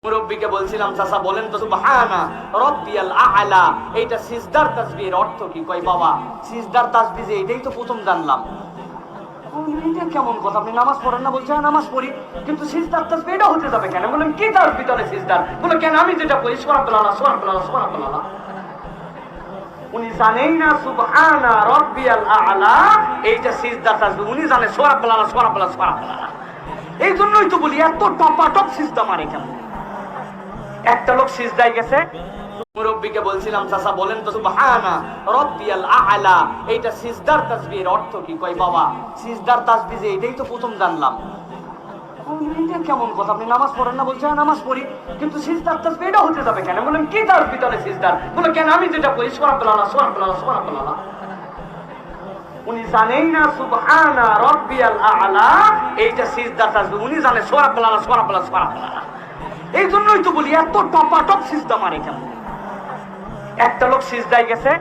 মুরব্বিকে বলছিলাম, চাচা বলেন তো সুবহানা রাব্বিয়াল আ'লা এইটা সিজদার তাসবিহের অর্থ কি? কয় বাবা সিজদার তাসবিহ যে এটাই তো প্রথম জানলাম। এটা কেমন কথা? আপনি নামাজ পড়েন না? বলছেন নামাজ পড়ি, কিন্তু সিজদার তাসবিহ এটা হতে যাবে কেন? বলেন কি তার ভিতরে সিজদার? বলে কেন আমি যেটা করি সুবহানাল্লাহ সুবহানাল্লাহ সুবহানাল্লাহ। উনি জানেন না সুবহানা রাব্বিয়াল আ'লা এইটা সিজদার তাসবিহ, উনি জানে সুবহানাল্লাহ সুবহানাল্লাহ সুবহানাল্লাহ। এই জন্যই তো বলি এত টপাটপ সিজদা মারে কেন? একটা লোক সিজদায় গেছে, মুরব্বিকে বলছিলাম, চাচা বলেন তো সুবহানা রাব্বিয়াল আ'লা এইটা সিজদার তাসবিহের অর্থ কি? কয় বাবা সিজদার তাসবিহ যে এটাই তো প্রথম জানলাম। এটা কেমন কথা? আপনি নামাজ পড়েন না? বলছেন নামাজ পড়ি, কিন্তু সিজদার তাসবিহ এটা হতে যাবে কেন? বলেন কি তার ভিতরে সিজদার? বলে কেন আমি যেটা করি সুবহানাল্লাহ সুবহানাল্লাহ সুবহানাল্লাহ। উনি জানেন না সুবহানা রাব্বিয়াল আ'লা এইটা সিজদার তাসবিহ, উনি জানে সুবহানাল্লাহ সুবহানাল্লাহ সুবহানাল্লাহ। এই জন্যই তো বলি এত টপাটপ সিজদা মারে কেন? একটা লোক সিজদায় গেছে,